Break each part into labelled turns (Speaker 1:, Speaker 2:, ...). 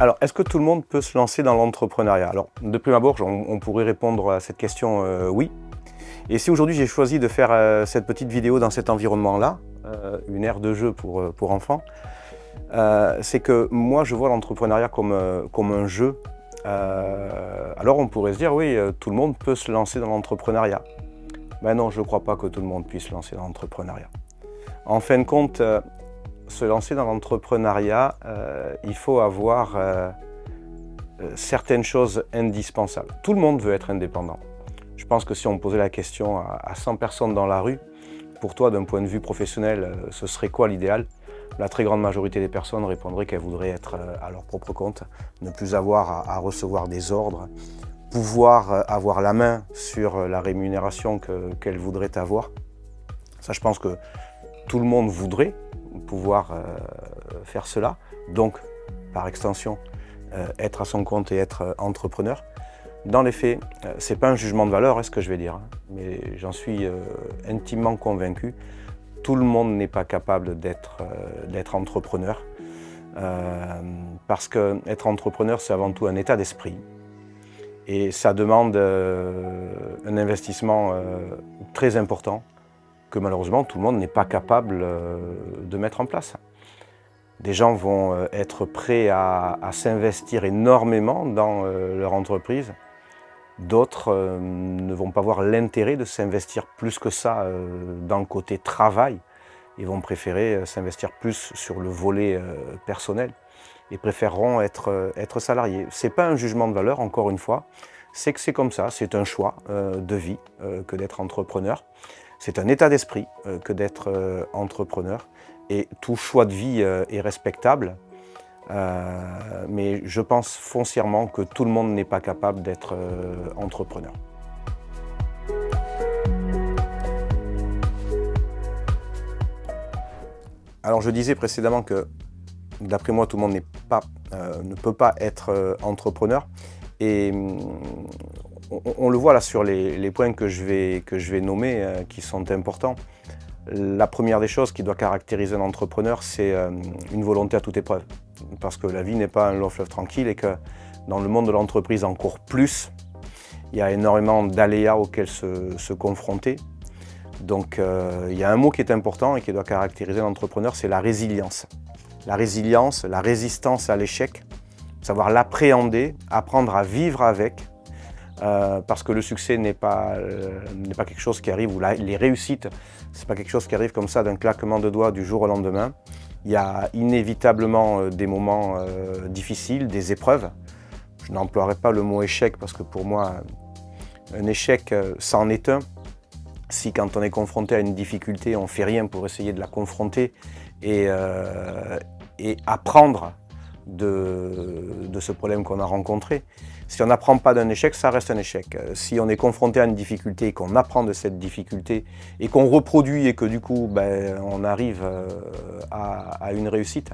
Speaker 1: Alors, est-ce que tout le monde peut se lancer dans l'entrepreneuriat? Alors, de prime abord, on pourrait répondre à cette question oui. Et si aujourd'hui j'ai choisi de faire cette petite vidéo dans cet environnement-là, une aire de jeu pour enfants, c'est que moi je vois l'entrepreneuriat comme un jeu. Alors on pourrait se dire oui, tout le monde peut se lancer dans l'entrepreneuriat. Ben non, je ne crois pas que tout le monde puisse se lancer dans l'entrepreneuriat. En fin de compte, se lancer dans l'entrepreneuriat, il faut avoir certaines choses indispensables. Tout le monde veut être indépendant. Je pense que si on posait la question à 100 personnes dans la rue, pour toi, d'un point de vue professionnel, ce serait quoi l'idéal? La très grande majorité des personnes répondraient qu'elles voudraient être à leur propre compte, ne plus avoir à recevoir des ordres, pouvoir avoir la main sur la rémunération qu'elles voudraient avoir. Ça, je pense que tout le monde voudrait pouvoir faire cela, donc par extension être à son compte et être entrepreneur. Dans les faits, ce n'est pas un jugement de valeur, ce que je vais dire, mais j'en suis intimement convaincu. Tout le monde n'est pas capable d'être entrepreneur, parce qu'être entrepreneur, c'est avant tout un état d'esprit. Et ça demande un investissement très important que malheureusement tout le monde n'est pas capable de mettre en place. Des gens vont être prêts à s'investir énormément dans leur entreprise. D'autres ne vont pas voir l'intérêt de s'investir plus que ça dans le côté travail. Ils vont préférer s'investir plus sur le volet personnel et préféreront être salariés. Ce n'est pas un jugement de valeur, encore une fois, c'est que c'est comme ça, c'est un choix de vie que d'être entrepreneur. C'est un état d'esprit que d'être entrepreneur. Et tout choix de vie est respectable. Mais je pense foncièrement que tout le monde n'est pas capable d'être entrepreneur. Alors je disais précédemment que d'après moi tout le monde ne peut pas être entrepreneur. Et on le voit là sur les points que je vais nommer qui sont importants. La première des choses qui doit caractériser un entrepreneur, c'est une volonté à toute épreuve. Parce que la vie n'est pas un long fleuve tranquille et que dans le monde de l'entreprise encore plus, il y a énormément d'aléas auxquels se confronter. Donc il y a un mot qui est important et qui doit caractériser l'entrepreneur, c'est la résilience. La résilience, la résistance à l'échec, savoir l'appréhender, apprendre à vivre avec. Parce que le succès n'est pas quelque chose qui arrive, ou les réussites, ce n'est pas quelque chose qui arrive comme ça d'un claquement de doigts du jour au lendemain. Il y a inévitablement des moments difficiles, des épreuves. Je n'emploierai pas le mot échec parce que pour moi, un échec, ça en est un. Si quand on est confronté à une difficulté, on ne fait rien pour essayer de la confronter et apprendre de ce problème qu'on a rencontré. Si on n'apprend pas d'un échec, ça reste un échec. Si on est confronté à une difficulté et qu'on apprend de cette difficulté et qu'on reproduit et que du coup on arrive à une réussite,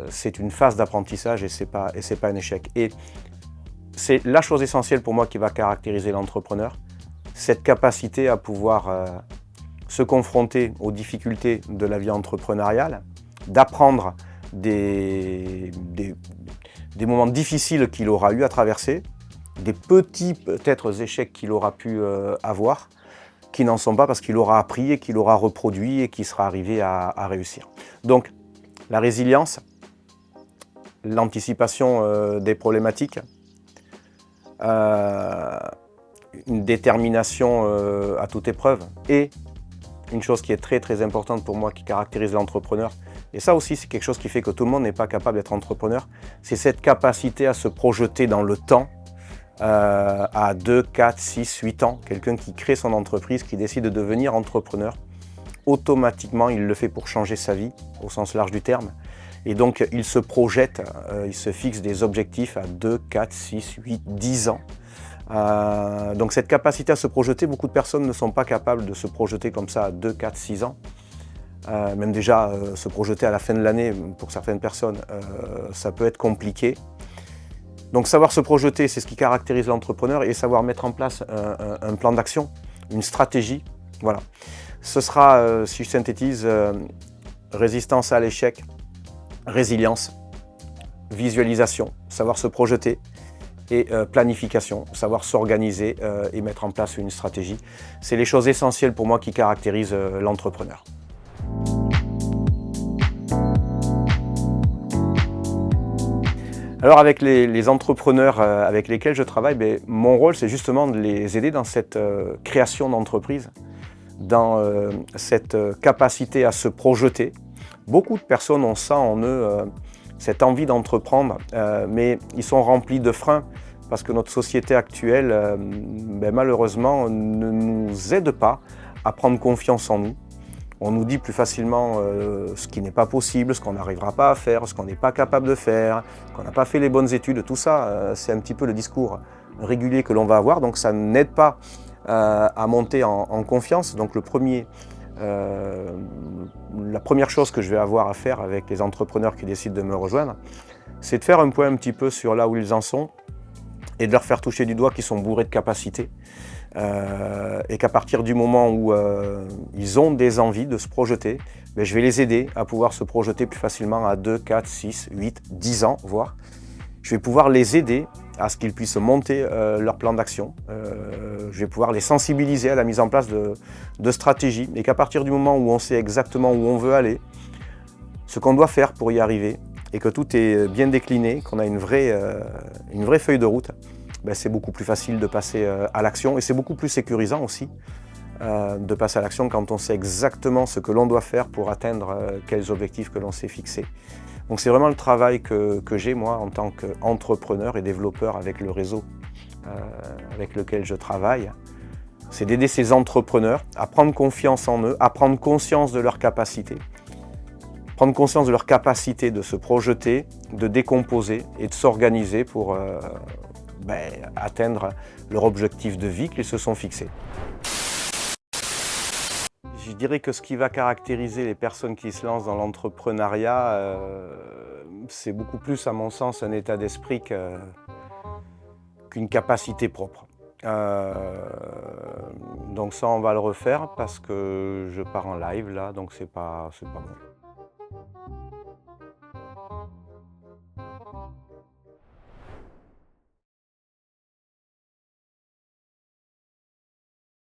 Speaker 1: c'est une phase d'apprentissage et c'est pas un échec. Et c'est la chose essentielle pour moi qui va caractériser l'entrepreneur, cette capacité à pouvoir se confronter aux difficultés de la vie entrepreneuriale, d'apprendre des moments difficiles qu'il aura eu à traverser, des petits peut-être échecs qu'il aura pu avoir, qui n'en sont pas parce qu'il aura appris et qu'il aura reproduit et qu'il sera arrivé à réussir. Donc la résilience, l'anticipation des problématiques, une détermination à toute épreuve et une chose qui est très très importante pour moi qui caractérise l'entrepreneur, et ça aussi c'est quelque chose qui fait que tout le monde n'est pas capable d'être entrepreneur, c'est cette capacité à se projeter dans le temps à 2, 4, 6, 8 ans. Quelqu'un qui crée son entreprise, qui décide de devenir entrepreneur, automatiquement il le fait pour changer sa vie au sens large du terme. Et donc il se projette, il se fixe des objectifs à 2, 4, 6, 8, 10 ans. Donc cette capacité à se projeter, beaucoup de personnes ne sont pas capables de se projeter comme ça à 2, 4, 6 ans. Même déjà se projeter à la fin de l'année, pour certaines personnes, ça peut être compliqué. Donc savoir se projeter, c'est ce qui caractérise l'entrepreneur, et savoir mettre en place un plan d'action, une stratégie. Voilà. Ce sera, si je synthétise, résistance à l'échec, résilience, visualisation, savoir se projeter, et planification, savoir s'organiser et mettre en place une stratégie. C'est les choses essentielles pour moi qui caractérisent l'entrepreneur. Alors avec les entrepreneurs avec lesquels je travaille, mon rôle c'est justement de les aider dans cette création d'entreprise, dans cette capacité à se projeter. Beaucoup de personnes ont ça en eux, cette envie d'entreprendre, mais ils sont remplis de freins parce que notre société actuelle, malheureusement, ne nous aide pas à prendre confiance en nous. On nous dit plus facilement ce qui n'est pas possible, ce qu'on n'arrivera pas à faire, ce qu'on n'est pas capable de faire, qu'on n'a pas fait les bonnes études. Tout ça, c'est un petit peu le discours régulier que l'on va avoir, donc ça n'aide pas à monter en confiance. Donc la première chose que je vais avoir à faire avec les entrepreneurs qui décident de me rejoindre, c'est de faire un point un petit peu sur là où ils en sont et de leur faire toucher du doigt qu'ils sont bourrés de capacités et qu'à partir du moment où ils ont des envies de se projeter, je vais les aider à pouvoir se projeter plus facilement à 2, 4, 6, 8, 10 ans voire. Je vais pouvoir les aider à ce qu'ils puissent monter leur plan d'action. Je vais pouvoir les sensibiliser à la mise en place de stratégies et qu'à partir du moment où on sait exactement où on veut aller, ce qu'on doit faire pour y arriver et que tout est bien décliné, qu'on a une vraie feuille de route, c'est beaucoup plus facile de passer à l'action et c'est beaucoup plus sécurisant aussi de passer à l'action quand on sait exactement ce que l'on doit faire pour atteindre quels objectifs que l'on s'est fixés. Donc c'est vraiment le travail que j'ai moi en tant qu'entrepreneur et développeur avec le réseau avec lequel je travaille. C'est d'aider ces entrepreneurs à prendre confiance en eux, à prendre conscience de leurs capacités. Prendre conscience de leur capacité de se projeter, de décomposer et de s'organiser pour atteindre leur objectif de vie qu'ils se sont fixés. Je dirais que ce qui va caractériser les personnes qui se lancent dans l'entrepreneuriat, c'est beaucoup plus, à mon sens, un état d'esprit qu'une capacité propre. Donc ça, on va le refaire parce que je pars en live là, donc c'est pas bon.